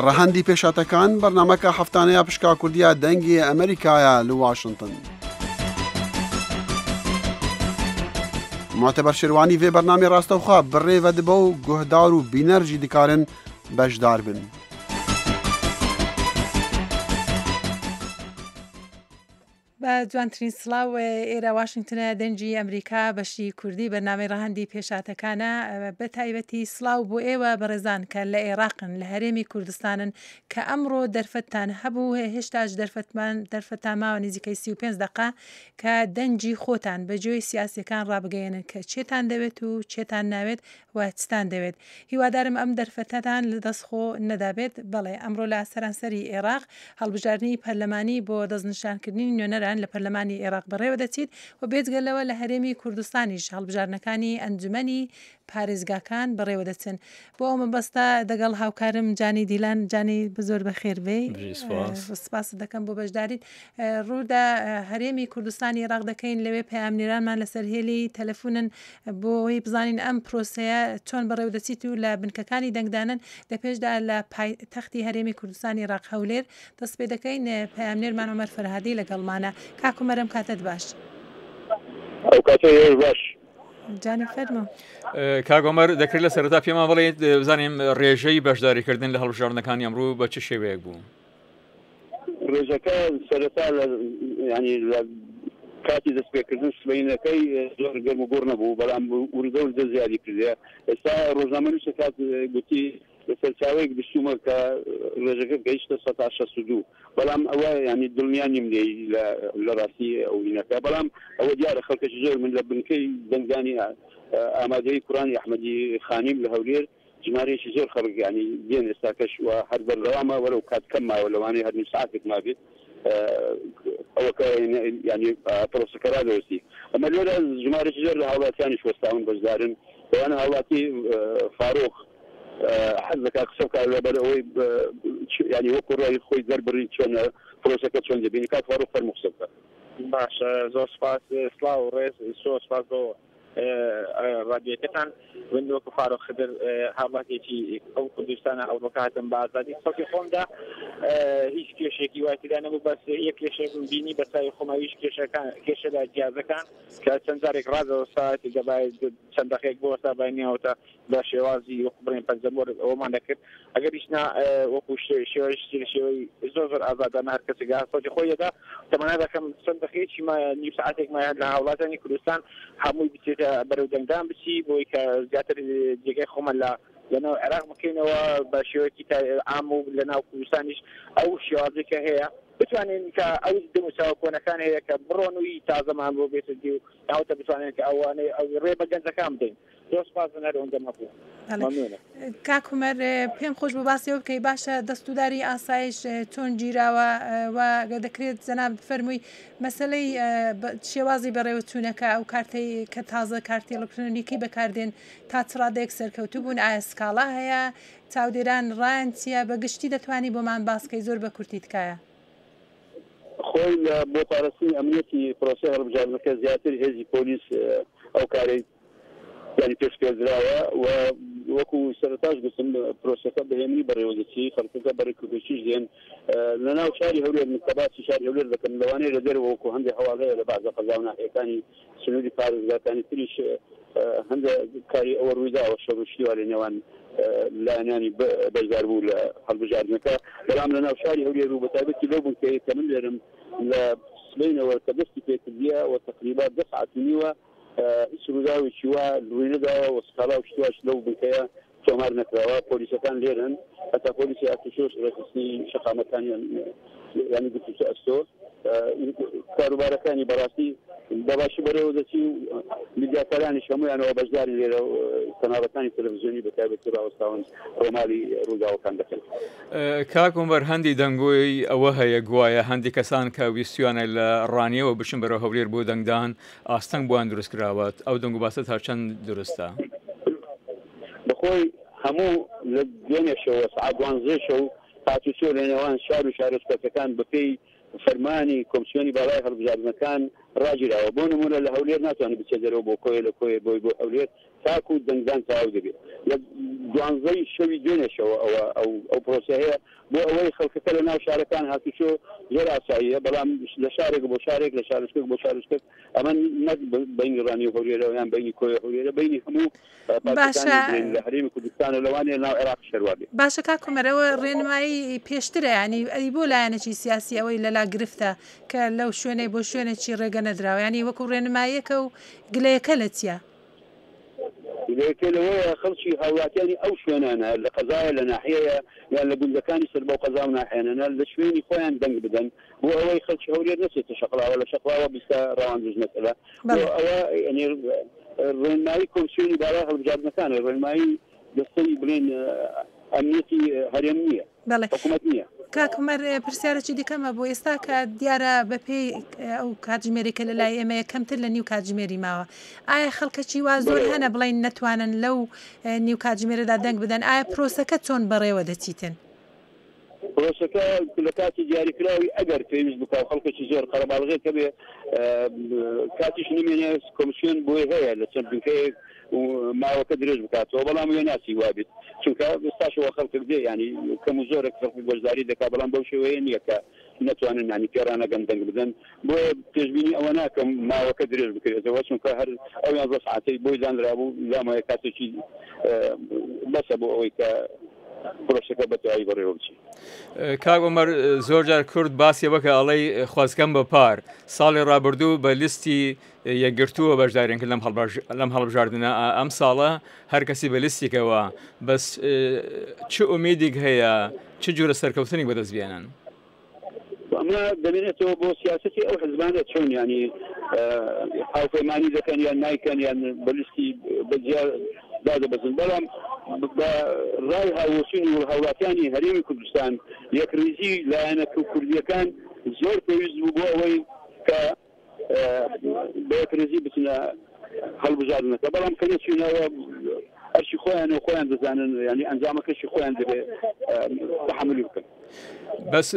ڕەهەندی پێشاتەکان بەرنامەکە هەفتانەیە پشکا کوردیە دەنگی ئەمریکایە لە واشنگتن. معتبر شێروانی vê bernamê rastewxwe bi rê ve dibe û guhdar û bîner jî dikarin bejdar bin. بە جوانترین سڵاو ئێرە واشنگتنە دەنگی ئەمریکا بەشی کوردی بەنامەی ڕەهەندی پێشاتەکانە بە تایبەتی سڵاو بۆ ئێوە بەڕێزان کە لە عێراقن لە هەرێمی کوردستانن کە ئەمڕۆ دەرفەتتان هەبوو هێشتاش دەرفەتان ماوە نزیکەی 35 دقا کە دەنگی خۆتان بەجێی سیاسیەکان ڕابگەیەنن کە چێتان دەوێت و چێتان ناوێت و چتان دەوێت. هیوادارم ئەم دەرفەتەتان لە دەستخۆ نەدابێت. بەڵێ ئەمڕۆ لە سەرانسەری عێراق هەڵبژاردننی پەرلەمانی بۆ دەستنیشانکردنی نوێنەران لە پەرلەمانی عێراق بەڕێوە دەچیت و بێجگەلەوە لە هەرێمی کوردستانیش هەڵبژارنەکانی ئەنجومەنی پارێزگاکان بەڕێوە دەچن. بۆ ئەمە بەستە دەگەڵ هاوکارم جانی دیلان جانی بزۆر بەخێر بێ سپاس دەکەم بۆ بەشداریت. ڕوودا هەرێمی کوردستانی عێراق دەکەین لەوێ پەیامنێرانمان لەسەر هێلی تەلەفونن بۆی بزانین ئەم پرۆسەیە چۆن بەڕێوە دەچیت و لە بنکەکانی دەنگدانن لە پێشدا لە پایتەختی هەرێمی کوردستانی عێراق هەولێر دەست پێ دەکەین پەیامنێرمان عومەر فەرهادی لەگەڵمانە. کاکومەرم کاتت باش. باش جانی فەرمە. کاگۆمەر دەکرێت لە سەرەتا پێمان بڵێت بزانیم ڕێژەی بەشداریکردن لە هەڵبژاردنەکانی ئەمڕۆ بە چ شێوەیەک بوو؟ ڕێژەکە سەرەتا ینی لە کاتی دەستپێکردن سبەینەکەی زۆر گەرم و گۆڕ نەبوو، بەڵام وردە وردە زیادی کردێ. ئێستا ڕۆژنامەنووسە کات گوتی لەسەر چاوەیەک بشومە کە ڕێژەکە گەیشتە 1962، بەڵام ئەوە ینی دڵنیان نیم لە ڕاستی ئەو وینەکە، بەڵام ئەوە دیارە خەڵکەی زۆر من لە بنکەی دەنگانی ئامادەی کوڕانی ئەحمەدی خانیم لە هەولێر ژمارەیەکی زۆر خەڵک ینی دێن ئێستاکەش و هەر بەردەوامە وەرەو کات کەم ماوە لەوانەیە هەر نیم ساعتێک مابێت ئەوەکە ینی پرۆسەکەرا دەوەستی. ئەمە لێرە ژمارەی زۆر لە هاوڵاتیانیش وەستاون بەشدارن، بەوانە هاوڵاتی فاڕۆخ حەز دەکا قسە بکات لەبەر ئەوەی ینی وەکو ڕای خۆی دەربڕین چۆن پرۆسەکە چۆن دەبینی. کات فاڕۆخ فەرموو قسە بکات. باشە، زۆر سپاس سڵاو و ڕێز زۆر سپاس بۆ ڕادیۆکەتان. وەکو فاڕۆخ خدر هاوڵاتێکی ئەو کوردستانە ئەوروپاکاتم بە ئازادی خەڵکی خۆمدا هیچ کێشێکی وایتیدا نەبوو، بەس یەک کێشێک بینی بە سای خۆمە هیچ کێشە لە جیازەکان کە چەند جارێک ڕازەوە ساعتی دەبای چەند دقەیەک بۆ ئێستا باینیاوەتە بە شێوازی وەکو بڕێن پەنجەمۆر ئەومان دەکرد. ئەگەر هیچنا وەکو شێوەی زۆر زۆر ئازادانە هەر کەسێک هەستی خۆیەدا تەمەنا دەکەم چەند دقەیەکی نیم ساعتێک مایە لە هاوڵاتانی کوردستان هەمووی بچێتە بەرەو دەنگدان بچی بۆی کە زیاتر جێگەی خۆمە لەناو عێراق بکەینەوە بە شێوەیەکی عام و لەناو کوردستانیش ئەو شێوازێکە هەیە بتوانین کە ئەو دموچاو کۆنەکان هەیە کە بڕۆنووی تازەمان بۆ بێت دی ناوتە بتوانین کە ئەوانەی ئەو ڕێ بە گەنجەکان بدەین. زۆر سپاس هەرەوەندە مەبوو. کاکومەر پێم خۆش بۆ باسیەوە بکەی باشە دەستورداری ئاسایش چۆن گیراوە و دەکرێت جەناب فەرمووی مەسەلەی شێوازی بەڕێوەچوونەکە ئەو کارتەی کە تازە کارتی ئەلکترۆنیکی بەکاردێن تا چ ڕادەیەک سەرکەوتوو بوون ئایا سکاڵا هەیە چاودێران ڕایان چییە بەگشتی دەتوانی بۆمان باسکەی زۆر بە کورتی تکایە؟ خۆی بۆ پارێزی ئەمنیەتی پرۆسە هەڵبژاردنەکە زیاتر هێزی پۆلیس ئەو کارەی ینی پێشکەدراوە و وەکو سەرتاش گوتم پرۆسەکە بەهێنی بەڕێوەدەچی خەڵکەکە بەڕێکردنیش دێن لە ناو شاری هەولێر مکتەباتی شاری هەولێر دەکەن لەوانەیە لە دەرەوە وەکو هەندێک هەواڵەیە لە بەعزە قەزا و ناحیەکانی سنووری پارێزگاکانی تریش هەندێک کاری ئەوە ڕوویداوە شەڕوشتیوە لە نێوان لایەنانی بەشدار بوو لە هەڵبژاردنەکە، بەڵام لە ناو شاری هەولێر و بەتایبەتی لەو بنکەیە کە من لێرم لە سبەینەوە کە دەستی پێکردیە و تقریبا 10 ساعت و نیوە هیچ ڕووداوێکی وا لوێنەداوە و سکاڵا و شتواش لەو بنکەیە تۆمار نەکراوە. پۆلیسەکان لێرن هەتا پۆلیسی ئاتوشۆش ڕێخستنی شەقامەکانیان ینی گوتوچە ئەستۆ کاروبارەکانی بەڕاستی بەباشی بەرەوە دەچی و میدیاکارانیش هەمویانەوە بەشداری لێرە و کەناڵەکانی تەلەڤیزیۆنی بەتایبەتی ڕاوەستاون ڕۆمالی ڕووداوەکان دەکەن. کاکومەر هەندی دەنگۆی ئەوە هەیە گوایە هەندی کەسان کە ویستیانە لە ڕانیەوە بچن بەرەو هەولێر بۆ دەنگدان ئاستەنگ بۆیان دروست کراوەت ئەو دەنگ و باسە تا چەند درستە؟ بەخۆی هەموو لە دوێنێشەوە سعات 12 شەو هاتوچۆ لە نێوان شار و شارۆچکەکان بەپێی فەرمانی کۆمسیۆنی باڵای هەڵبژاردنەکان ڕاگیراوە بۆ نمونە لە هەولێر ناتوانێت بچێت دەرەوە بۆ کۆی لە کۆی بۆی بۆ هەولێر تاکو و دەنگدان تەواو دەبێت لە 12 شەوی دوێنێشەوە ئەو پرۆسە هەیە بۆ ئەوەی خەڵکەکە لە ناو شارەکان هاتوچۆ زۆر ئاساییە بەڵام لە شارێک بۆ شارێک لە شارشتێک بۆ شارشتێک ئەمە نەک بینی ڕانی هەولێرە یان بینی کۆی هەولێرە بینی هەموو پاکستانی لە هەرێمی کوردستانە لەوانەیە ناو عێراق شەروا بێت. باشە کاکومەرەوە ڕێنمایی پێشترە ینی ئەی بۆ لایەنێکی سیاسی ئەوەی لەلا گرفتە کە لەو شوێنەی بۆ شوێنێکی ڕێگە نەدراوە ینی وەکو ڕێنماییەکە و گلەیەکە لە چیە؟ لەوەیە خەڵکی هاوڵاتیانی ئەو شوێنانە لە قەزایە لە ناحەیە یان لە گوندەکانی سەر بۆ قەزا و ناحێنانە لە شوێنی خۆیان دەنگ بدەن بۆ ئەوەی خەڵکی هەولێر نەچێتە شەقڵاوە لە شەقڵاوە بیستە ڕەواندز نەکەلا بۆ ئەوە ڕێنمایی کۆمسیۆنی باڵای هەڵبژاردنەکانە ڕێنمایی دەستەی بڵێن ئەمنیەتی هەرێم نییە حکوومەت نییە. کاکومەر پرسیارەکی دیکەمە بۆ ئێستا کە دیارە بەپێی ئەو کاتژمێریکە لە لای ئێمە یەکەمتر لە نیو کاتژمێری ماوە ئایا خەڵکەکی وا زۆر هەنە بڵین نەتوانن لەو نیو کاتژمێرەدا دەنگ بدەن ئایا پرۆسەکە چۆن بەڕێوە دەچیتن؟ پرۆسەکە لە کاتی دیاریکراوی ئەگەر پێویست بکە خەڵکەکی زۆر قەرەباڵغێت بێ کاتیش نمێنێ کۆمسیۆن بۆی هەیە لە چەند بنکەیەک ماوەکە درێژ بکاتەوە بەڵام وێ ناسی وابێت چونکە ئێستاشەوە خەڵکە بدێ ینی کەم و زۆرە خەڵکی گۆشداری دەکات بەڵام بەو شێوەیە نییە کە نەتوانن ینی پێرانەگەن دەنگ بدەن بۆیە پێشبینی ئەوە ناکەم ماوەکە درێژ بکرێتەوە چونکە هەر ئەو 11 ساعتەی بۆی دانرابوو لامایە کاتێکی بەسە بۆ ئەوەی کە پرۆسەکە بەتەواوی بەڕێوە بچێت. کاکومەر زۆرجار کورد باسی وەکە ئەڵەی خوازکەم بە پار ساڵی ڕابردوو بە لیستی یەکگرتووە بەشدارێن کرد لەم هەڵبژاردنە ئەم ساڵە هەر کەسی بە لیستێکەوە بەس چ ئومیدێک هەیە چ جۆرە سەرکەوتنی بەدەستبێنن؟ ئەمە دەمێنێتەوە بۆ سیاسەتی ئەو حزبانە چۆن ینی هاوپەیمانی دەکەن یان نایکەن یان بە لیستی بەجیار دادەبەزن بەڵام بە ڕای هاووەچین و هاوڵاتیانی هەرێمی کوردستان یەکریزی لایەنە کوردیەکان زۆر پێویست بوو بۆ ئەوەی کە بە یەکریزی بچنە هەڵبژاردنەکە بەڵام کە نەچوونەوە هەرچی خۆیان و خۆیان دەزانن ینی ئەنجامەکەشی خۆیان دەبێت تەحملی بکەن. بەس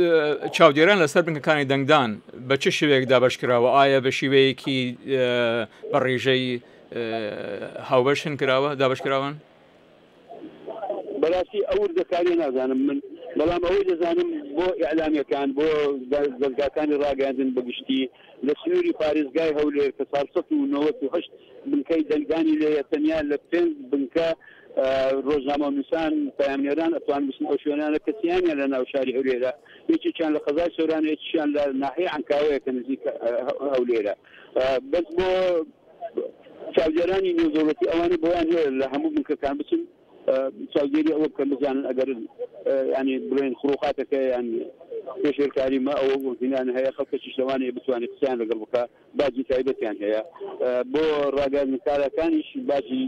چاودێران لەسەر بنکەکانی دەنگدان بە چه شێوەیەک دابەشکراوە؟ ئایا بە شێوەیەکی بە ڕێژەی هاوبەشن کراوە دابشکراون؟ بەڕاستی ئەو وردەکاری نازانم من بەڵام ئەوەی دەزانم بۆ ئیعلامیەکان بۆ دەرگاکانی ڕاگەاندن بەگشتی لە سنووری پارێزگای هەولێر کە 498 بنکەی دەنگدانی لێیە تەنیا لە 5 بنکە ڕۆژنامە نووسان پەیامنێران ئەتوان بچن ئەو شوێنانە کەسییانە لە ناو شاری هەولێرە یەکێکیان لە قەزای سۆران یەکیان لە ناحەیە عنکاوەیە کە نزیک هەولێرە بەس بۆ چاودێرانی نێودەوڵەتی ئەوانە بۆیان هەیە لە هەموو بنکەکان بچن چاودێری ئەوە بکەن بزانن ئەگەر ینی بڵێن خڕوخاتەکە یان پێشێرکاری ما ئەوە بینان هەیە خەڵکەی شەوانەیە بتوانێت قسەیان لەگەڵ بکە باجی تایبەتیان هەیە بۆ ڕاگەاندنکارەکانیش باجی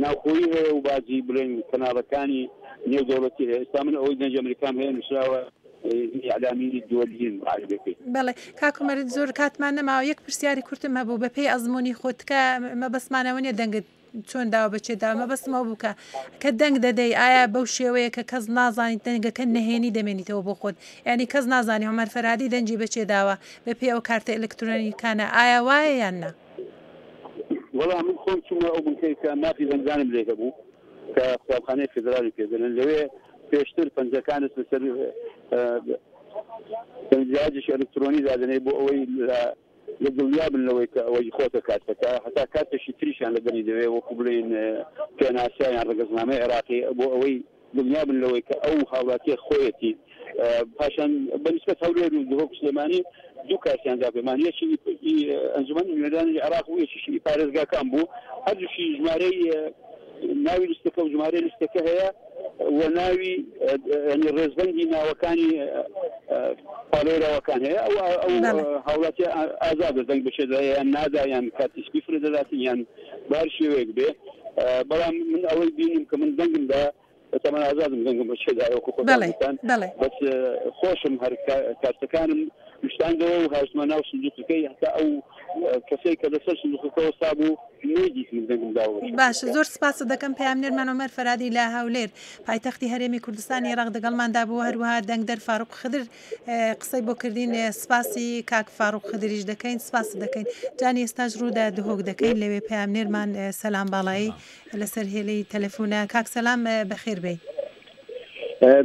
ناوخۆیی هەیە و باجی بڵێن کەناڵەکانی نێودەوڵەتی هەیە ئێستا من ئەوەی دەنج ئەمریکام هەیە نووسراوە ئیعلامی دووەلیین عەربەکەی. بەڵێ کاکومەرت زۆر کاتمان نەماوە یەک پرسیاری کورتم هەبوو بەپێی ئەزمموی خۆتکە مەبەستمانەوە نیە دەنگت چۆن داوە بچێتدا مەبەستمەوە بووکە کە دەنگ دەدەی ئایا بەو شێوەیە کە کەس نازانیت دەنگەکە نەهێنی دەمێنیتەوە بۆ خۆت ینی کەس نازانی هەمەر فەرهادی دەنجی بەچێ داوە بەپێی ئەو کارتە ئەلکترۆنیکانە ئایا وایە یان نە؟ وەڵام من خۆم چوومە ئەو بنکەی کە مافی دەنگدانم لێ هەبوو کە قوتابخانەی فێدرالی پێدەنن لەوێ پێشتر پەنجەکانت لەسەر دەنگیاجیش ئەلکترۆنی دادنێ بۆ ئەوەی لە دڵنیا بن لەوەی کە ئەوەی خۆتە کاتەکە هەتا کاتێکی تریشیان لەگەنی دەوێ وەکو بڵێن پێناسییان ڕێگەزنامەی عێراقی بۆ ئەوەی دڵنیا بن لەوەی کە ئەو هاوڵاتیە خۆیەتی پاشان بەنسبەت هەولێر و دهۆک سلێمانی دوو کارتیان دا پێمان یەکی ئەنجومەن نوێنەرانی عێراق و یەکیشی پارێزگاکان بوو هەردووشی ژمارەی ناوی لیستەکە و ژمارەی لیستەکە هەیە و ناوی ڕێزبەندی ناوەکانی پاڵێراوەکان هەیە ئەو هاوڵاتی ئازادە دەنگ بچێت یان نادا یان کاتیسپی فرەدەداتن یان بار شێوەیەک بێ بەڵام من ئەوەی بینیم کە من دەنگمدا تەمەن ئازادم دەنگم بەچێدا وەکو خۆتان بەس خۆشم هەر کارتەکانم شتانگەوە و هاوسمە ناو سندوقەکەی هەتا ئەو کەسەی کە لەسەر سندوقەکەەوە سابوو نێدیت من دەنگداوە. باش زۆر سپاس دەکەم پامنێرمان ئۆمەر فەرادی لە هەولێر پایتەختی هەرێمی کوردستانی عێراق دەگەڵماندا بوو هەروەها دەنگدەر فاروق خدر قسەی بۆ کردین سپاسی کاک فاروق خدریش دەکەین سپاس دەکەین جانی ئێستاش ڕوودا دهۆک دەکەین لەوێ پامنێرمان سەلام باڵایی لەسەر هێلەی تەلەفۆنە کاک سەلام بەخێر بێ.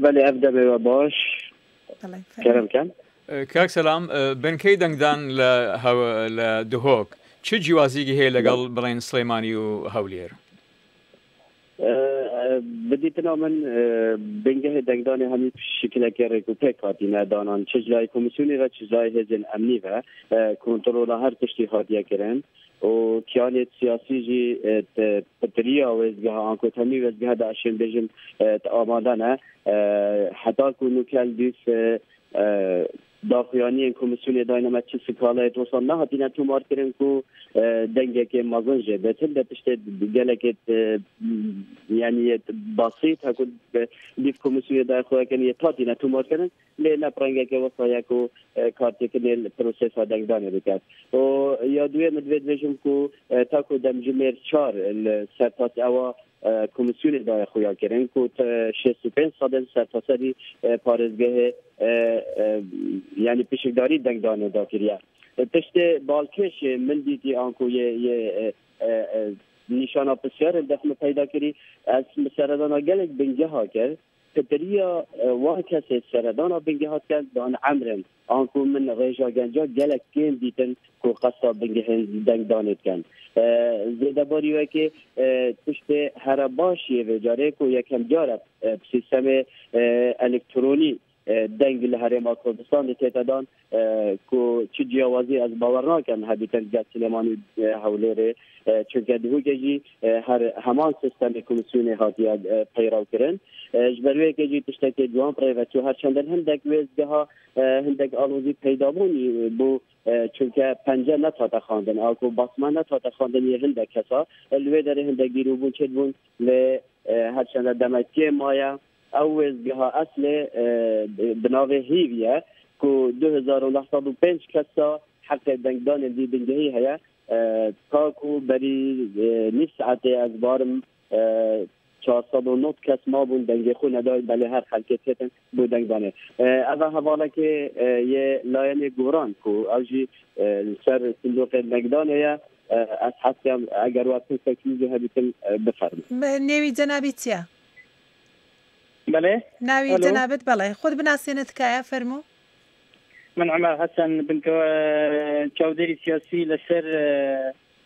بەێ ئەف دەبێەوە باش کەرمکەم کاک سەلام بنکەی دەنگدان لە دهۆک چ جیوازیگی هەیە لەگەڵ بڵێن سلەیمانی و هەولێر؟ بدیتنەوە من بنگەهێ دەنگدانی هەمی شکلەکە ڕێک و پێک هاتیە دانان چ لای کۆمیسیۆنی و چ لای هێزن ئەمنی بە کۆنتڕۆلە هەر پشتی هاتیەکردن و کیانێت سیاسیژی پتریا وێزگەها ئانکۆت هەمی وێزگەها داشێن بێژن ئامادانە حتا کوونوکەل دیس داخویانی کمیسیون داینامه چی سکاله توصل نه هاتینا تو مارکرین کو دنگه که مازنجه بتل دپشت گلکت یعنی بسیط هکو دیف کمیسیون دای خواه کنی تاتینا تو مارکرین لینا پرنگه که وصایا کو کارتی کنی پروسس ها دنگدانه بکرد و یادوی مدوید ویژم کو تاکو دمجمیر 4 سرپاس اوا کمیسیون دای خواه کرن کو 65 سرپاسری پارزگاه یعنی پیشکداری دنگدانه داکریه پشت بالکش من دیدی آنکو یه نشانه بسیار دفن پیدا کری از سردان گلک بنگه ها کرد پتریا وان کسی سردان بنگه ها کرد دان عمرن آنکو من غیجا گنجا گلک کن دیتن کو قصا بنگه دنگدانه کن زیده باریوه که پشت هر باشی و جاره کو یکم جارت سیستم الکترونی دنگ لحرم کردستان تهدادان کو چی جیاوازی از باور نکن هبیتن گات سلیمانی هولیر چونکه دهوگی هر همان سیستم کمیسیون هاتیه پیرو کردن جبروی که جی تشتکی جوان پرایوتو هر چندن هندک ویزگها هندک آلوزی پیدا بونی بو چونکه پنجه نتاته خواندن آکو باسمان نتاته خواندن یه هندک کسا الوی داره هندک دیرو بون چید بون ل هر چند دمکی مایا اوزگها اصل بناوه هیویه که 2905 کسا حق دنگدان دی بنگهی هیا تاکو بری نیست ساعته از بارم 409 کس ما بون دنگه خو ندای بله هر خلکت هتن بو دنگدانه اوه حواله که یه لاین گوران که اوجی سر صندوق دنگدانه یا از حسیم اگر وقتی تکلیزی هبیتن بفرم نوی جنابی چیه؟ بله ناوی جنابت بله خود بناسینت که فرمو من عمر حسن بن چاودێری سیاسی لەسەر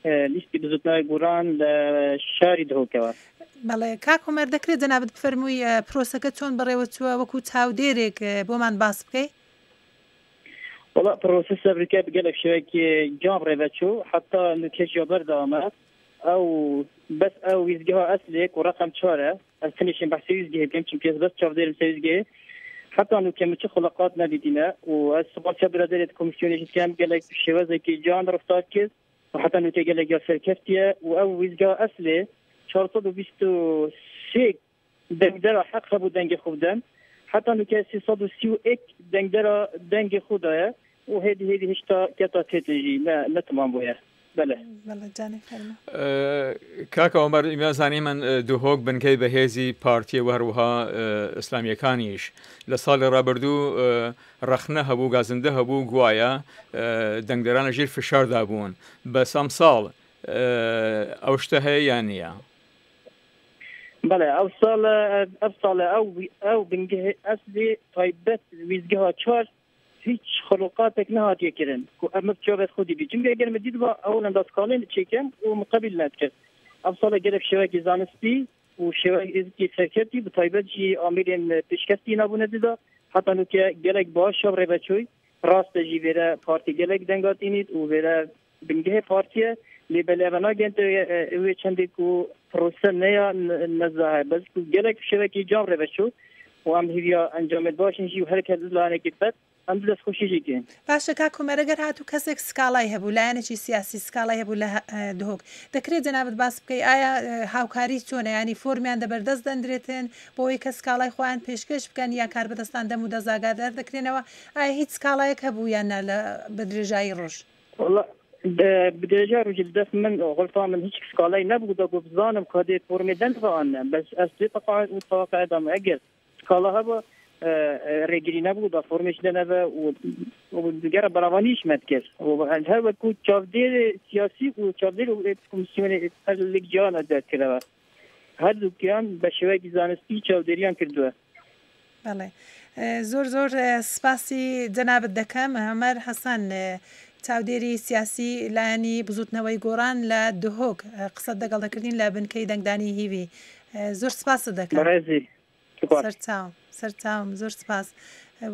لیستی بزوتناوی گۆران لە شاری دهۆکەوە. بەڵێ کاک عومەر دەکرێت جەنابەت بفەرمووی پرۆسەکە چۆن بەڕێوە چووە وەکو چاودێرێک بۆمان باس بکەی؟ وڵا پرۆسەسە بریکە بگەلێک شوێکی جام ڕێڤەچوو حتا نوکێژیا بەردەوامە ئەو بەس ئەو ویزگەها ئەسلێک و ڕقم 4 ئەس تنیشین بەحسی ویزگەهێ بکەم چون پێس بەس چاودێرم سە ویزگەهێ حتى انه كم خلقات ندينا والسباق برادرة كوميسيون كان قال لك شوازه كي جان رفتار كيس وحتى انه قال لك ياسر كفتيه او ويزقا اصلي شرطه بيستو شيك دنجدرا حق خبو دنج خودن حتى انه كاسي صدو سيو اك دنجدرا دنج خدايا وهذه هشتا كتا تيجي لا تمام بويا بله جاني فرما کاکە عومەر ئیمازانی من دوهۆک بنکەی بەهێزی پارتیە و هەروەها ئیسلامیەکانیش لە ساڵی ڕابردوو ڕەخنە هەبوو گازندە هەبوو گوایە دەنگدەران لەژێر فشاردا بوون بە سام ساڵ ئەو شتە هەیە یان نییە؟ بله ئەو ساڵە ئەو بنگە ئەسلی تایبەت ویزگەها 4 هیچ خلقاتك نهاتيه كرن كو امك جوابت خودي بي جنبي اگر مديد با اولا داس قالين تشيكن ومقابل نتكر افصل جرب شواكي زانستي وشواكي ازكي سكرتي بطيبت جي اميرين بشكستي نابونه ديدا حتى انو كي جلك باش شبر بچوي راست جي ويرا بارتي جلك دنگاتينيد و ويرا بنگه بارتيه لي بلغنا جنت وي چندكو پروسه نيا نزاه بس جلك شواكي جابر بچو و ام هيا انجام باشن جي هر كذا لانه كيفت ئەم دەستخۆشیژێکین باشە کا کومەرەگەر هاتوو کەسێک سکاڵای هەبوو لایەنێکی سیاسی سکاڵای هەبوو لە دهۆک دەکرێت جەنابەت باس بکەی ئایا هاوکاری چۆنە ینی فۆرمیان دەبەردەست دەندرێتن بۆەوەی کە سکاڵای خۆیان پێشکەش بکەن یا کار بەدەستان دەم و دەزاگادار دەکرێنەوە ئایا هیچ سکاڵایەک هەبوو یاننا لە بە درێژایی ڕۆژ بدرجه رو جلدت من غلطان من هیچ سکالای نبود و بزانم که هدیه فرمی دن فعانه بس اصلی توقع دام اگر سکالا ها با رگری نبود و فرمش دنه و دیگر براوانیش مد کرد و هر وقت چاودیر سیاسی و چاودیر کمیسیون لیگ جهان اداد کرده هر دو کیان به شوی زانستی چاودیریان کرده. بله زۆر سپاسی جەنابەت دەکەم هەمەر حەسەن چاودێری سیاسی لایەنی بزوتنەوەی گۆڕان لە دهۆک قسەت لەگەڵ دەکردین لە بنکەی دەنگدانی هیوی زۆر سپاس دەکەم سەرچاوم زۆر سپاس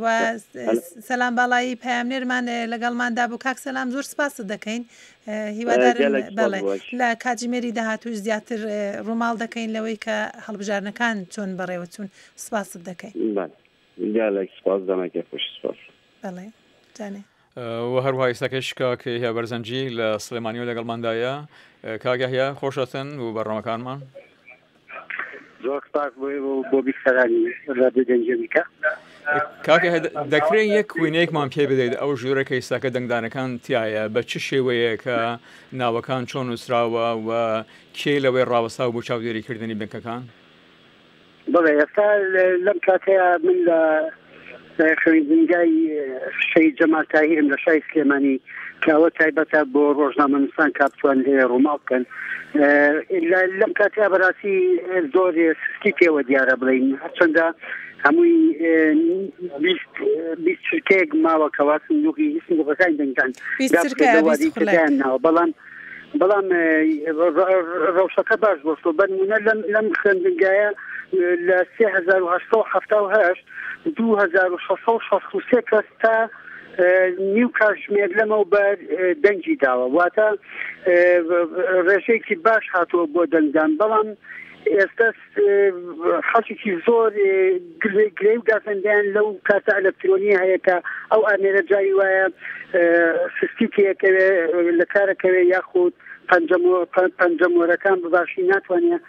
و سەلام باڵایی پامنێرمان لەگەڵماندا بوو کاک سەلام زۆر سپاس دەکەین هیوادارم بەڵێ لە کاتژمێری داهاتوو زیاتر ڕووماڵ دەکەین لەوەی کە هەڵبژارنەکان چۆن بەڕێوەچوون سپاس دەکەین بەڵێ جانێ و هەروەها ئێستاکەشکا کە هەیە بەرزەنجی لە سلێمانی و لەگەڵماندایە کاگەهەیە خۆشەتن و بەڕۆمەکانمان زۆر سپاس بۆ بیستەرانی ڕادیۆ دەنجەمیکە کاکە دەکرێت یەک وینەیەکمان پێ بدەیت ئەو ژوورە کە ئێستاکە دەنگدانەکان تایە بە چ شێوەیە کە ناوەکان چۆن نووسراوە و کێ لەوەی ڕاوەستا و بۆ چاودێریکردنی بنکەکان بەڵێ ئێستا لەم کاتەیە من لە خوێندنگای شەید جەمال تاهیرم لە شای سلێمانی کاوە تایبەتە بۆ ڕۆژنامەنووسان کاتوان لێ ڕووماڵ بکەن لەم کاتەیە بەڕاستی زۆر سستی پێوە دیارە بڵین هەرچەندە هەمووی 20 چرکەیەک ماوە کەوا سندوقەکانی دەنگدان ناوە بەڵام ڕەوشەکە باش بۆ بەنمونە لەم خوێندنگایە لە 3878 2663 کەس تا نیو کاتژمێر لەمەوبەر دەنگی داوە واتە ڕێژەیەکی باش هاتووە بۆ دەنگدان بەڵام ئێستا حەشێکی زۆر گرێ و گازەندیان لەو کاتە ئەلەکترۆنی هەیە کە ئەو ئامێرە جایی وایە سستی تێکەوێ لە کارەکەوێ یاخود پەنجەمۆرەکان بەباشی ناتوانێت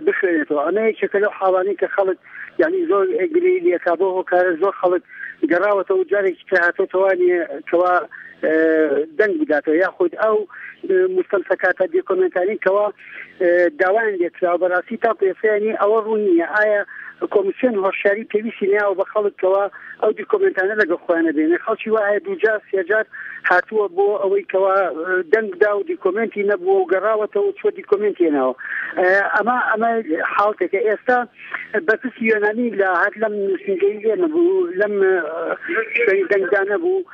بخوێنێتەوە ئەمە یەکێکە لەو حاڵانەی کە خەڵک یعنی زۆر گرێ لێکا بۆ هۆکارە زۆر خەڵک گەڕاوەتەوە جارێکی کە هاتۆتەوانێ کەوا دەنگ بداتەوە یاخود ئەو مستەمسەکاتە دیکۆمنتانی کەوا داوایان لێکراوە بەڕاستی تا پێسەیانی ئەوە ڕوو نییە ئایا کۆمیسیۆن هۆشیاری پێویستی نیاوە بە خەڵکەوە ئەو دیکۆمنتانە لەگە خۆیانە بێنێ خەڵکی وایە دووجار سێجار هاتووە بۆ ئەوەی کەوا دەنگدا و دیکۆمنتی نەبووە و گەڕاوەتەوە چوە دیکۆمنتێنەوە ئەمە حاڵتێکە ئێستا بەپرسی یۆنانی لە هەر لەم نووسینگەی لێ نەبوو لەم دەنگدانە بوو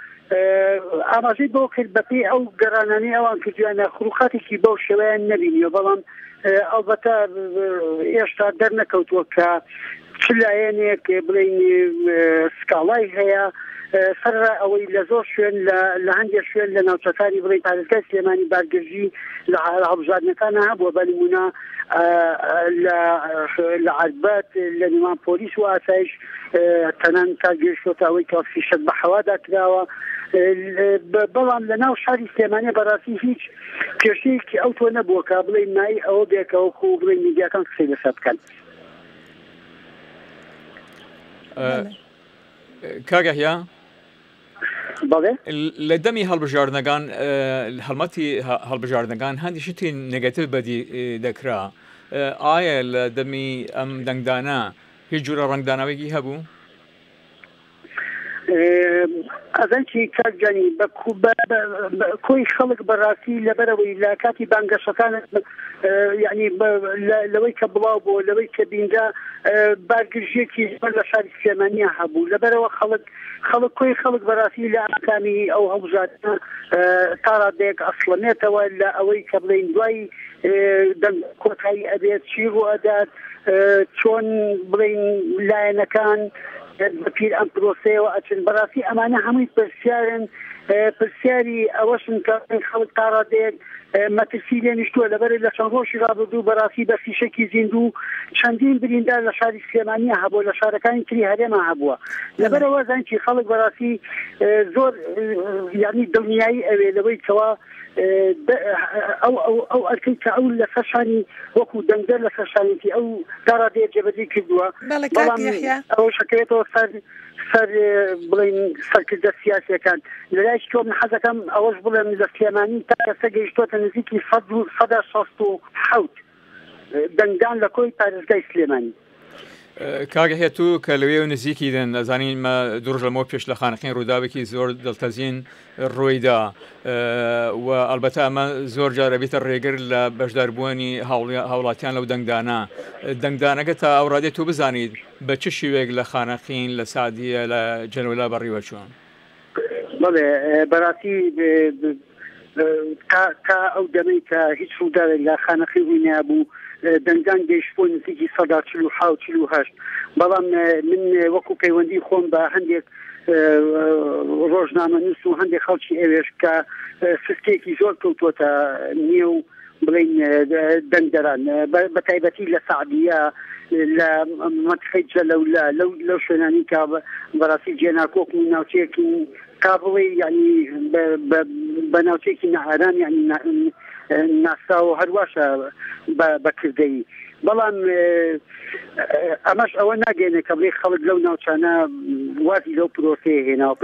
ئاماژەی بۆ کرد بەپێی ئەو گەڕانانەی ئەوان کردویانە خروقاتێکی بەو شێوەیان نەبینیوە بەڵام ئەڵبەتە ئێشتا دەرنەکەوتووە کە چ لایەنێک بڵین سکاڵای هەیە سەر ئەوەی لە زۆر شوێن لە هەندێک شوێن لە ناوچەکانی بڵین پارێزگای سلێمانی بارگەرژی لە هەڵبژاردنەکانە هەبووە بەنمونە لە عەربەت لە نێوان پۆلیس و ئاسایش تەنان کارگەشتوە ئەوەی کە فیشەک بە حەوادا کراوە بەڵام لە ناو شاری سلێمانیە بەڕاستی هیچ کێشەیەکی ئەو تۆ نەبووە کە بڵین مای ئەوە بێکەوە خۆ بڵین میدیاکان قسەی لەسەر بکەن کاگەهیا بەڵێ لە دەمی هەڵبژاردنەکان هەڵمەتی هەڵبژاردنەکان هەندی شتی نێگەتیڤ بەدی دەکرا ئایا لە دەمی ئەم دەنگدانە هیچ جوورە ڕەنگداناوێکی هەبوو ئەزانکی کاکجانی کۆی خەڵک بەڕاستی لەبەرەوەی لە کاتی بانگەشەکان یعنی لەوەی کە بڵاو بۆ لەوەی کە بینجا بارگرژیەکی لە شاری سلێمانیە هەبوو لەبەرەوە خەڵک کۆی خەڵک بەڕاستی لە ئەکانی ئەو هەڵبژاردنە تا ڕادێک ئەسڵەمێتەوە لە ئەوەی کە بڵین دوای دەنگ کۆتایی ئەبێت چی ڕوو ئەدات چۆن بڵین لایەنەکان بەپیر ئەم پرۆسەیەوە ئەچن بەڕاستی ئەمانە هەمووی پرسیاری ئەوەشن کە خەڵک تاڕادەیەک مەترسی لێ نیشتووە لەبەر لە چەند ڕۆژی ڕابردوو بەڕاستی بە فیشەکی زیندوو چەندین بریندار لە شاری سلێمانیە هەبووە لە شارەکانی تری هەرێما هەبووە لەبەرەوە زانکی خەڵک بەڕاستی زۆر یعنی دڵنیایی ئەوێ لەوەی کەوا ئەو ئەرکەی کە ئەو لە سەرشانی وەکو دەنگدەر لە سەرشانێتی ئەو داڕادەیە جێبەجێ کردووە ئەو شکرێتەوە سەر بڵین سەرکردە سیاسیەکان لەلای تۆ من حەزەکەم ئەوەش بڵێم لە سلێمانی تا کەسە گەیشتووەتە نزیکی 167 دەنگدان لە کۆی پارێزگای سلێمانی. کاگە هێتوو کە لەوێ و نزیکی دەن ئەزانین مە دوڕژ لەمەوە پێش لە خانەقین ڕووداوێکی زۆر دڵتەزین ڕۆیدا و ئەلبەتە ئەمە زۆر جارە بیتە ڕێگر لە بەشداربوونی هاوڵاتیان لەو دەنگدانەکە تا ئەوڕادێت تو بزانیت بە چ شێوەیەک لە خانەقین لە سعدیە لە جەنولا بەڕیوە چۆن بڵێ بەڕاستی تا ئەو دەمەی کە هیچ ڕووداوێک لە خانەقی ڕووی نەبوو دەنگدان گەیشتبوو نزیکی 148 بەڵام من وەکو پەیوەندی خۆم بە هەندێک ڕۆژنامە نووس و هەندێک خەڵکی ئێوێش کە سستێکی زۆر کەوتوۆتە نێو بڵین دەنگدەران بە تایبەتی لە سعدیە لە مەتخەی جەلەولا لەو شوێنانی کە بەڕاستی جێناکۆک و ناوچەیەکی کا بڵێ یعنی بە ناوچەیەکی نەعاران یعنی ناسا و هەرواشە بەکردەی بەڵام ئەمەش ئەوە ناگەێنێ کە بڵێ خەڵک لەو ناوچانە وازی لەو پرۆسەیە هێناوە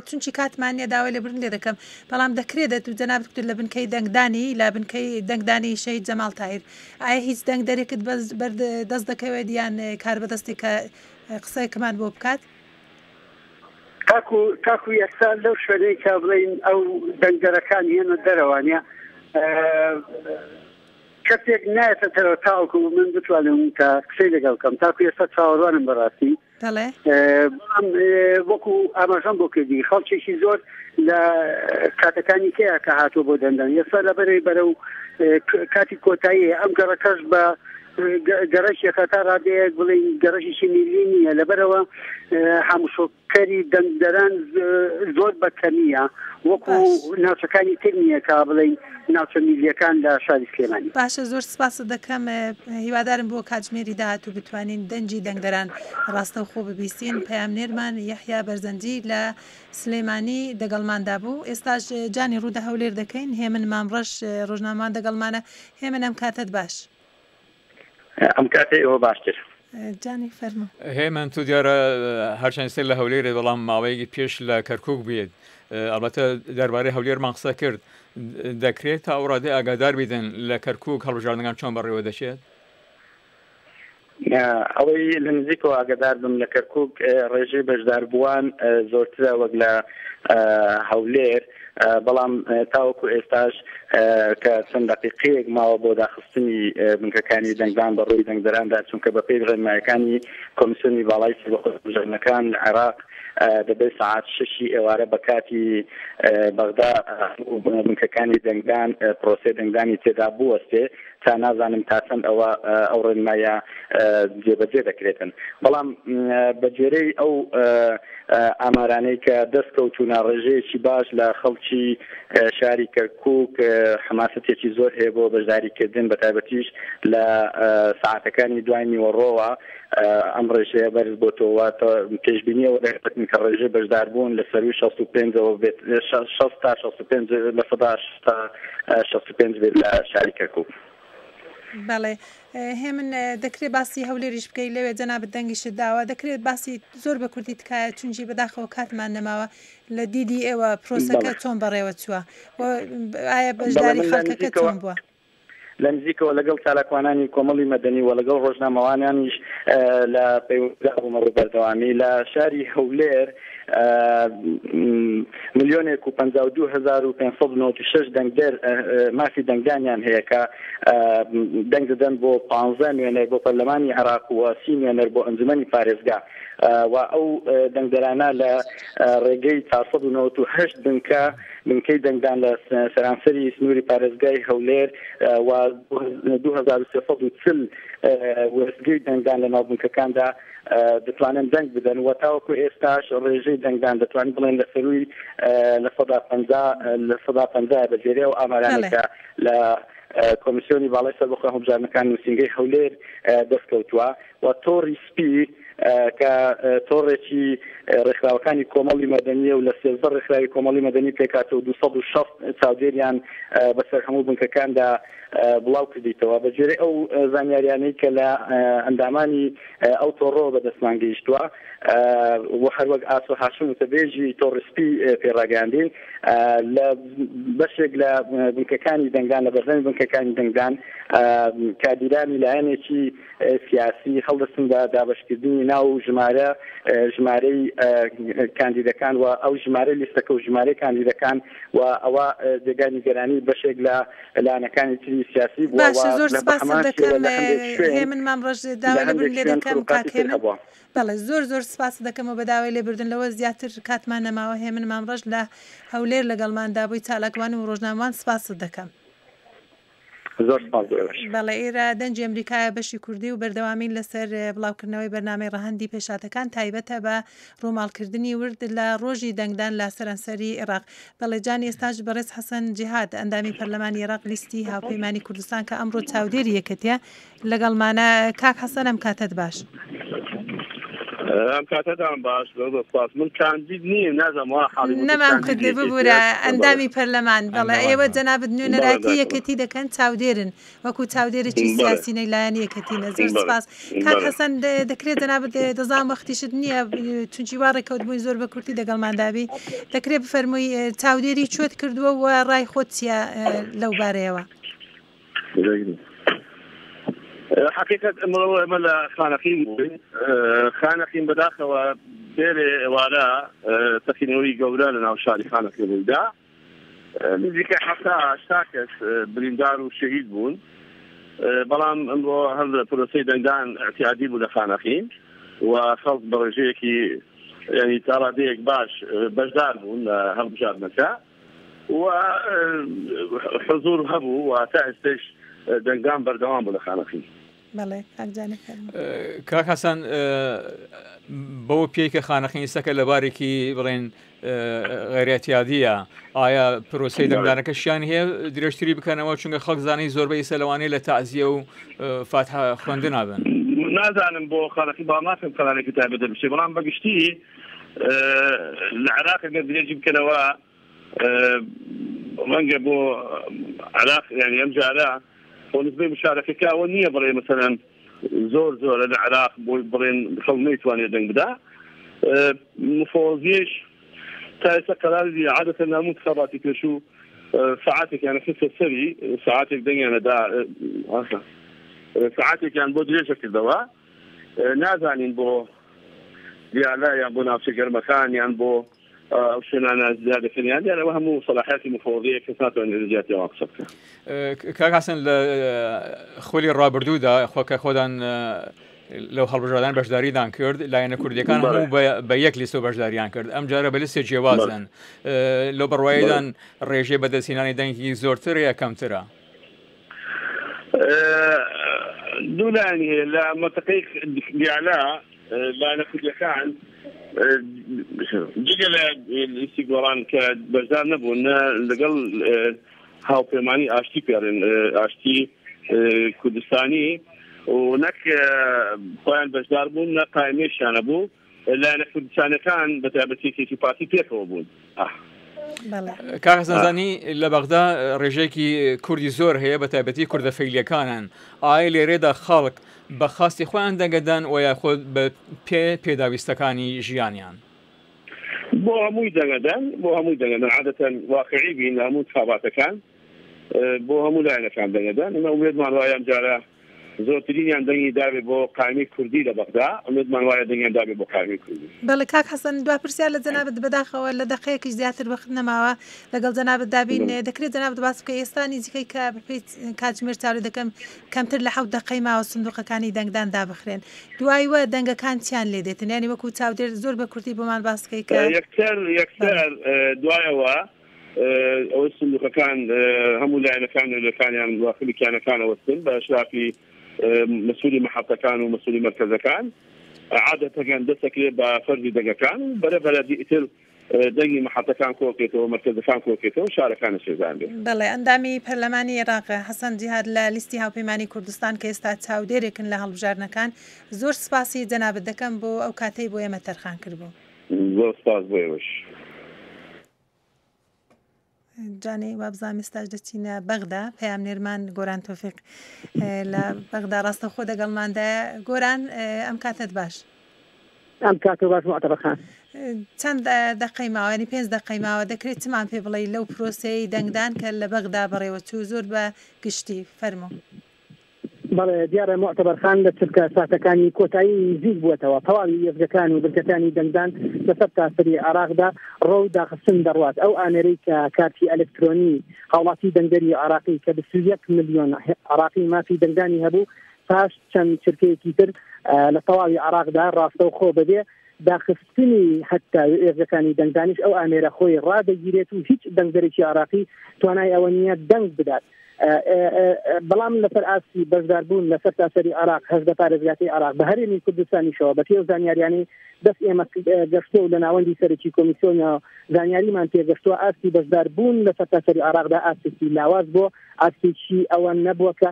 چونچی کاتمانە داوای لێ برن لێ دەکەم بەڵام دەکرێت جەناب لە بنکەی دەنگدانی لە بنکەی دەنگدانی شەید جەمال تاهیر ئایا هیچ دەنگدەرێکت دەست دەکەوێت دیان کار بەدەستی کە قسەیەکمان بۆ بکات تاکو ئێستا لەو شوێنەی کە بڵین ئەو دەنگدەرەکان هێنە دەرەوانە کەسێک نایەتە تەرەوە تاوەکو من بتوانم کە قسەی لەگەڵ بکەم تاکو ئێستا چاوەڕوانم بەڕاستی بەڵام وەکو ئاماژەم بۆ کردی خەڵکێکی زۆر لە کاتەکانی کەیە کە هاتووە بۆ دەنگدان ئێستا لەبەرەوەی بەرەو کاتی کۆتایی ئەم گەڕەکەش بە گەڕەشێکە تا ڕادەیەک بڵین گەڕەشی میلی نییە لەبەرەوە هەمووشۆکەری دەنگدەران زۆر بەکەمیە وەکو ناوچەکانی تر نییە کە بڵین ناوچە میلیەکان لە شاری سلێمانی. باشە زۆر سپاس دەکەم هیوادارم بۆ کاتژمێری داهاتوو بتوانین دەنجی دەنگدەران ڕاستەوخۆ ببیستین پەیامنێرمان یەحیا بەرزەنجی لە سلێمانی دەگەڵماندا بوو ئێستاش جانی ڕوودا هەولێر دەکەین هێمن مامڕەش ڕۆژنامان دەگەڵمانە هێمن ئەم کاتت باش ئەم کاتێ ئەوە باشتر جانی فەرمو هێمن تو دیارە هەرچەند سێر لە هەولێرە بەڵام ماوەیەکی پێش لە کەرکووک بێت ئەلبەتە دەربارەی هەولێرمان قسە کرد دەکرێت تا ئەوڕادێ ئاگادار بیدن لە کەرکووک هەڵبژاردنەکان چۆن بەڕێوە دەچێت ئەوەی لە نزیکەوە ئاگادار بم لە کەرکووک ڕێژەی بەشداربووان زۆرترە وەک لە هەولێر بەڵام تاوەکو ئێستاش کە چەند دقیقەیەک ماوە بۆ داخستنی بنکەکانی دەنگدان بە ڕووی دەنگدەراندا چونکە بە پێی ڕێنمایەکانی کۆمیسیۆنی باڵای سەربەخۆشبژێرنەکان عێراق دەبێت ساعات 6 ئێوارە بە کاتی بەغدا بنکەکانی دەنگدان پرۆسەی دەنگدانی تێدا بوەستێ تا نازانم تا چەند ئەو ڕێنمایە جێبەجێ دەکرێتن بەڵام بەجێرەی ئەو ئامارانەی کە دەستکەوتوونە ڕێژەیەکی باش لە خەڵکی شاری کەرکووک حماسەتێکی زۆر هەیە بۆ بەشداریکردن بە تایبەتیش لە ساعاتەکانی دوای نیوەڕۆوە ئەم ڕێژەیە بەرز بۆتەوە پێشبینیەوە دەکەن کە ڕێژەی بەشداربوون لە سەروی 65ەوە بێت 6 تا 65 لە 65 بێت لە شاری کەرکووک. بەڵێ هێمن دەکرێت باسی هەولێریش بکەی لەوێ جەنابەت دەنگیشت داوە دەکرێت باسی زۆر بە کوردی تکایە چونجی بەداخەوە کاتمان نەماوە لە دیدی ئێوە پرۆسەکە چۆن بەڕێوە چووە ئایا بەشداری خەڵکەکە چۆن بووە؟ لە نزیکەوە لەگەڵ چالاکوانانی کۆمەڵی مەدەنی و لەگەڵ ڕۆژنامەوانیانیش لە پەیوەندیدابوومە بەردەوامی لە شاری هەولێر 1,052,596 دەنگدەر مافی دەنگدانیان هەیە کە دەنگ دەدەن بۆ 15 نوێنەر بۆ پەرلەمانی عێراق و 30 نوێنەر بۆ ئەنجومەنی پارێزگا و ئەو دەنگدەرانە لە ڕێگەی 498 بنکە بنکەی دەنگدان لە سەرانسەری سنووری پارێزگای هەولێر و 2340 وەرزگەی دەنگدان لە ناو بنکەکاندا دەتوانن دەنگ بدەن و تاوەکو ئێستاش ڕێژەی دەنگدان دەتوانین بڵێن لە سەروی لە 150 بەجێرێ و ئامارانێکە لە کۆمیسیۆنی باڵای سەربەخۆ هەڵبژارنەکان نووسینگەی هەولێر دەستکەوتووە و تۆڕی سپی کە تۆڕێکی ڕێکخراوەکانی کۆمەڵی مەدەنیە و لە 13 ڕێکخراوی کۆمەڵی مەدەنی پێکاتەوە 260 چاودێریان بەسەر هەموو بنکەکاندا بڵاو کردیتەوە بەجێرە ئەو زانیاریانەی کە لە ئەندامانی ئەو تۆڕۆ بەدەستمان گەیشتووە و هەروەک ئاسۆ هاشم وتەبێژی تۆڕسپی پێڕاگەاندین لە بەشێک لە بنکەکانی دەنگدان لە بەردەمی بنکەکانی دەنگدان کادیرانی لایەنێکی سیاسی هەڵدەستن بە دابەشکردنی ناو ژمارەی کاندیدەکان و ئەو ژمارە لیستەکە و ژمارەی کاندیدەکان و ئەوە جێگای نیگەرانی بەشێک لە لایەنەکانی تری سیاسی بووە. باشە زۆر سپاس دەکەم هێمن مامڕۆژ داوای لێبوردن لێ دەکەم کاک هێمن. بەڵێ زۆر سپاس دەکەمەوە بە داوای لێبوردن لەوە زیاتر کاتمان نەماوە هێمن مامڕۆژ لە هەولێر لەگەڵماندا بووی چالاکوان و ڕۆژنامەوان سپاست دەکەم. بەڵێ ئێرە دەنجی ئەمریکایە بەشی کوردی و بەردەوامین لەسەر بڵاوکردنەوەی بەرنامەی ڕەهەندی پێشاتەکان تایبەتە بە ڕووماڵکردنی ورد لە ڕۆژی دەنگدان لە سەرانسەری عێراق. بەڵێ جانی ئێستاش بەڕێز حەسەن جیهاد ئەندامی پەرلەمانی عێراق لیستی هاوپەیمانی کوردستان کە ئەمڕۆ چاودێری یەکەتیە لەگەڵمانە. کاک حەسەن ئەم کاتت باش. ئەم کاتەدان باش سپاس من کاندید نییە نازانم نەمام کردێ ببوورە ئەندامی پەرلەمان. بەڵێ ئێوە جەنابەت نوێنەراتی یەکەتی دەکەن چاودێرن وەکو چاودێرێکی سیاسینەی لایەن یەکەتینە. زۆر سپاس کاک حەسەن دەکرێت جەنابەت دەزانم وەختیشت نییە چونکی وا ڕێکەوت بووین زۆر بە کورتی دەگەڵماندابی دەکرێت بفەرمووی چاودێری چۆت کردووە و ڕای خۆت چییە لەو بارەیەوە؟ حقيقة أمر خانقين خانقين بداخل بير ولا تكنولوجي جولان أو شاري خانقين بودا نزيك حتى اشتاكس بريندار وشهيد بون بلام أمر هذا بروسي دندان اعتيادي بودا خانقين وخلط برجيكي يعني ترى ديك باش بجدار بون هالبجار مساء وحضور هبو وتأسيش دەنگدان بەردەوام بوو لە خانەقین. کاک حەسەن بەو پێیکە خانەقینیستەکە لە بارێکی بڵێن غەیرەتیادیە ئایا پرۆسەی دەنگدانەکەشیان هەیە درێژتری بکەنەوە چونکە خەڵک زانەی زۆربەی سەلەوانەی لە تەعزیە و فاتحە خوێندن نابن؟ نازانم بۆ خانەقی باڵناکەم کەڵانێکی تایبەت دەبچێ بەڵام بەگشتی لە عێراق ئەگەر درێژی بکەنەوە ڕەنگە بۆ عێراق یعنی ئەم جارە بۆ نسبەی مشارەکەکەوە نییە بڵێ مەسەلەن زۆر زۆرە لە عێراق بۆ بڵێن خەڵک نەیتوانێت دەنگ بدا. مفۆزیش تا ئێستا قەراری عادەتەن هەموو انتخاباتی پێش و ساعاتێکیان خستە سەری ساعاتێک دەنگیانەدا ساعاتێکیان بۆ درێژە کردەوە نازانین بۆ دیالە یان بۆ ناوچە گەرمەکان یان بۆ ئەو شوێنانە زیادەکەنیان دیارەوە هەموو سەلاحیاتی مفۆزیە کەس ناتوانێت لە جیاتیەوە قسە بکات. کاک حەسەن لە خۆلی ڕابردوودا خۆکە خۆدان لەو هەڵبژاردان بەشداریدان کرد لایەنە کوردیەکان هەموو بە یەک لیستۆ بەشداریان کرد ئەم جارە بە لیستێ جیاوازن لەو بڕواییدان ڕێژەی بەدەستهێنانی دەنگی زۆرتر یا کەمترە؟ دوو لایەن هەیە لە مەنتەقەی دیالە لایەنە کوردیەکان جگە لە لیستی گۆڕان کە بەشدار نەبوون لەگەڵ هاوپەیمانی ئاشتی پێڕێن ئاشتی کوردستانی و نەک خۆیان بەشدار بوون نە قایمێشیانە بوو لایەنە کوردستانەکان بە تایبەتیەکی پارتی پێکەوە بوون. کاک حەسەنزانی لە بەغدا ڕێژەیەکی کوردی زۆر هەیە بە تایبەتی کوردە فەیلیەکانن ئایا لێرێدا خەڵک بە خاستی خۆیان دەنگەدان و یاخۆ بە پێداویستەکانی ژیانیان؟ بۆ هەمووی دەنگەدان عادەتەن واقعی بین لە هەموو انتخاباتەکان بۆ هەموو لایەنەکان دەنگەدان ئەمە ئومێدمان وایە ئەم جارە زۆرترینیان دەنگی دابێت بۆ قایمی کوردی لە بەغدا ئومێدمان وایە دەنگیان دابێت بۆ قایمی کوردی. بەڵێ کاک حەسەن دوا پرسیار لە جەنابەت بەداخەوە لە دەقەیەکیش زیاتر وەخت نەماوە لەگەڵ جەنابەت دابین دەکرێت جەنابەت باس بکە ئێستا نزیکەی کە کاتژمێر چاوی دەکەم کەمتر لە 7 دقەی ماوە سندوقەکانی دەنگدان دابخرێن دوای وە دەنگەکان چیان لێ دێتن ینی وەکو چاودێر زۆر بە کورتی بۆمان باس بکەی کە یەکسەر دوایەوە ئەوەی سندوقەکان هەموو لایەنەکانیان واخلیکیانەکان ئەوەستن بە شرافی مەسئولی محەبتەکان و مەسئولی مەرکەزەکان عادەتەکان دەستەکرێت بە فەرزی دەگەکان و بەرەبەرە دیتر دەنگی محەبتەکان کۆکێتەوە مەرکەزەکان کۆکێتەوە شارەکانە شێزان بێت. بەڵێ ئەندامی پەرلەمانی عێراق حەسەن جیهاد لە لیستی هاوپەیمانی کوردستان کە ئێستا چاودێرێکن لە هەڵبژاردنەکان زۆر سپاسی جەنابەت دەکەم بۆ ئەو کاتەی بۆ ئێمە تەرخان کردبوو. زۆر سپاس بۆ ئێوەش. جانەی وابزانام ئێستاش دەچینە بەغدا پەیامنێرمان گۆران تۆفیق لە بەغدا ڕاستەوخۆ دەگەڵماندایە. گۆران ئەم کاتت باش؟ ئەم کاتە باش معتەبەخان. چەند دەقەی ماوە ینی 5 دەقەی ماوە دەکرێت چمان پێ بڵێ لەو پرۆسەی دەنگدان کە لە بەغدا بەڕێوە چوو زۆر بە گشتی فەرموو. بەڵێ دیارە معتەبەرخان لە چرکە ساتەکانی کۆتایی نزیک بووەتەوە تەواوی یەکجەکان و بنکەکانی دەنگدان لەسەر تاسەری عێراقدا ڕۆ داخستن دەڕوات. ئەو ئانەرەی کە کارتی ئەلکترۆنی هاوڵاتی دەنگدەری عێراقی کە 21 ملیۆن عێراقی مافی دەنگدانی هەبوو پاش چەند چرکەیەکی تر لە تەواوی عێراقدا ڕاستەوخۆ بەبێ داخستنی حتا ئێرجەکانی دەنگدانیش ئەو ئامێرە خۆی ڕادەگیرێت و هیچ دەنگدەرێکی عێراقی توانای ئەوە نییە دەنگ بدات. بەڵام لەسەر ئاسی بەشداربوون لەسەر تاسەری عێراق هەژدە پارێزگاکەی عێراق بە هەرێمی کوردستانیشەوە بە پێو زانیاریانی دەست ئێمە گەشتۆ و لە ناوەندی سەرکی کۆمیسیۆنە زانیاریمان پێگەشتووە ئاسی بەشداربوون لەسەر تاسەری عێراقدا ئاسێکی لاواز بۆ ئاسێکی ئەوە نەبووە کە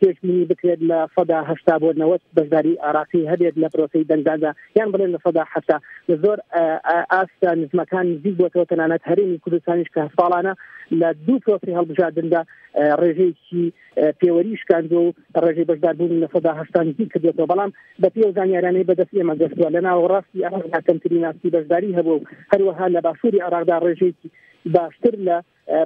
پێشبینی بکرێت لە سەدا 80 بۆ 90 بەشداری عێراقی هەبێت لە پرۆسەی دەنگداندا یان بڵێن لە سەدا 70 زۆر ئاستا نزمەکان نزیک بووەتەوە تەنانەت هەرێمی کوردستانیش کە ساڵانە لە دوو پرۆسی هەڵبژاردندا ڕێژەیەکی پێوەری شکاندووە و ڕێژەی بەشداربوون لە سەدا 80 نزیک کردوێتەوە. بەڵام بە پێو زانیارانەی بەدەست ئێمە گەشتووە لە ناوەڕاستی عێراقدا کەمترین ئاستی بەشداری هەبوو و هەروەها لە باشووری عێراقدا ڕێژەیەکی باشتر لە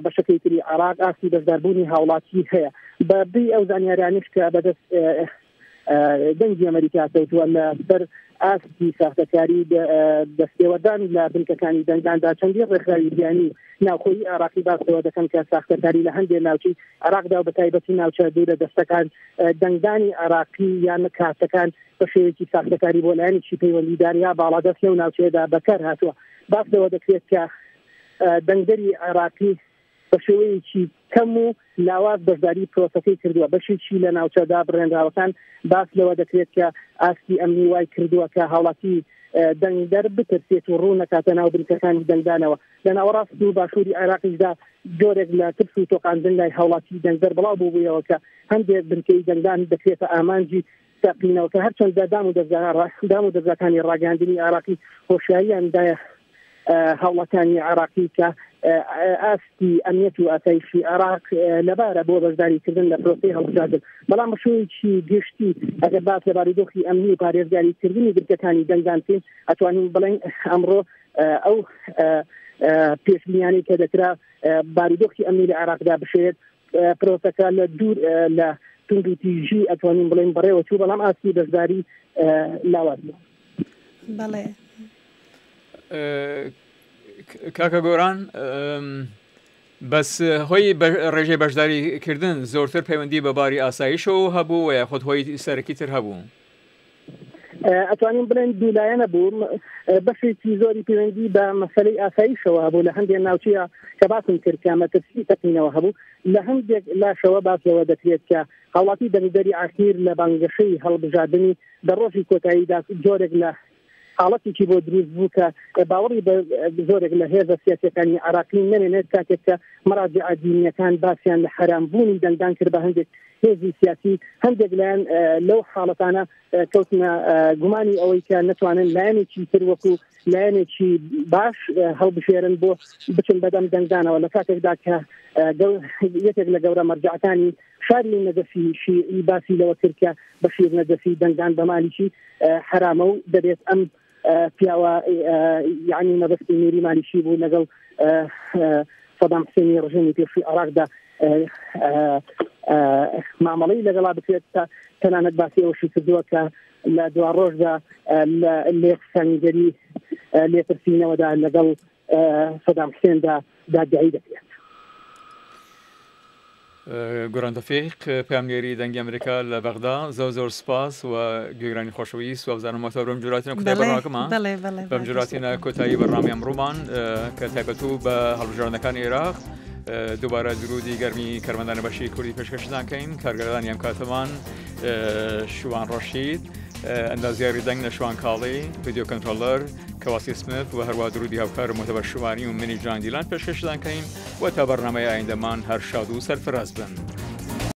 بەشەکەی تری عێراق ئاستی بەشداربوونی هاوڵاتی هەیە. بەبێ ئەو زانیارانیش کە بەدەست دەنگی ئەمریکا کەوتووە لە سەر ئاستی ساختەکاری دەستێوەدان لە بنکەکانی دەنگداندا چەندین ڕێکخراوی بیانی ناوخۆیی عێراقی باسەوە دەکەن کە ساختەکاری لە هەندێک ناوچەی عێراقدا و بەتایبەتی ناوچە دوورە دەستەکان دەنگدانی عێراقی یان کارتەکان بە شێوەیەکی ساختەکاری بۆ لایەنێکی پەیوەندیدانیا باڵادەست لەو ناوچەیەدا بەکار هاتووە. باس لەوە دەکرێت کە دەنگدەری عێراقی بە شێوەیەکی کەم و لاواز بەشداری پرۆسەکەی کردووە بەشێکی لە ناوچەدا بڕێنراوەکان باس لەوە دەکرێت کە ئاستی ئەمنی وای کردووە کە هاوڵاتی دەنگدەر بترسێت و ڕوو نەکاتە ناو بنکەکانی دەنگدانەوە. لە ناوەڕاست و باشووری عێراقیشدا جۆرێک لە ترس و تۆقاندن لای هاوڵاتی دەنگدەر بڵاو بووبوویەوە کە هەندێک بنکەی دەنگدان دەکرێتە ئامانجی تەقینەوە کە هەرچەندە دام و دەرگاکانی ڕاگەاندنی عێراقی هۆشیاریاندایە هاوڵاتانی عێراقی کە ئاستی ئەمنیەت و ئاسایشی عێراق لەبارە بۆ بەشداریکردن لە پرۆسەی هەڵبژاردن. بەڵام بەشێوەیەکی گشتی ئەگەر باس لە بارودۆخی ئەمنی و پارێزگاریکردنی گرکەکانی دەنگدان بکەین ئەتوانین بڵێن ئەمڕۆ ئەو پێشبینیانەی کە دەکرا بارودۆخی ئەمنی لە عێراقدا بشێت پرۆسەکە لە دوور لە تونند و تیژی ئەتوانین بڵێن بەڕێوە چوو بەڵام ئاستی بەشداری لاواز بوو. بەڵێ کاکە گۆران بەس هۆی ڕێژەی بەشداریکردن زۆرتر پەیوەندی بە باری ئاسایشەوە هەبوو و خۆت هۆی سەرەکی تر هەبوو. ئەتوانین بڵێن دوولایەنە بوو بەشێکی زۆری پەیوەندی بە مەسەلەی ئاسایشەوە هەبوو لە هەندێک ناوچەیە کە باسم کرد کە مەترسی تەقینەوە هەبوو لە هەندێک لاشەوە باسەوە دەکرێت کە هاوڵاتی دەنگدەری ئاخیر لە بانگەشەی هەڵبژاردننی دە ڕۆژی کۆتاییدا جۆرێک لە حاڵەتێکی بۆ دروست بوو کە باوەڕی بە زۆرێک لە هێزە سیاسەکانی عێراقی نەمێنێت کاتێک کە مەراجع دینیەکان باسییان لە حرامبوونی دەنگدان کرد بە هەندێک هێزی سیاسی هەندێک لایەن لەو حاڵەتانە کەوتنە گومانی ئەوەی کە نەتوانن لایەنێکی تر وەکو لایەنێکی باش هەڵبژێرن بۆ بچن بەدەم دەنگدانەوە لە کاتێکدا کە یەکێک لە گەورە مەرجعەکانی شاری نەجەفی شیعی باسی لەوە کرد کە بەشیر نەجەفی دەنگدان بە مالیکی حرامە و دەبێت ئەم پیاوە یعنی مەبەستی میری مالیشی بوو لەگەڵ سەدام حسێنی ڕژێمی پێشووی عێراقدا مامەڵەی لەگەڵا بکرێت تا تەنانەت باسی ئەوەشی کردووە کە لە دوا ڕۆژدا لێ سەنگەری لێپرسینەوەدا لەگەڵ سەدام حسێندا دادگایی دەکرێت. گۆرانتەفیق پامێری دەنگی ئەمریکا لە بەغدا زۆر سپاس و گوێگرانی خۆشەویست و بزانمەوە بەم جوراتینە کوتای بەڕاکەمان بەم جوراتینە کۆتایی بەڕامی ئەمڕۆمان کە تایبەتوو بە هەڵبژاردنەکانی عێراق دووبارە درودی گەرمی کارمەندانە بەشی کوردی پێشکەشدانکەین کارگەردانی ئەم کاتەمان شوان ڕۆشید ئەندازیاری دەنگ لە شوان کاڵی ڤیدیۆ کۆنترۆلەر کەواسی سمت و هەروە درودی هاوکارم مۆتەبەر شوانی و منی جان دیلان پێشکەشدانکەین و تا بەڕنامەی ئایندەمان هەر شاد و سەرفراز بن.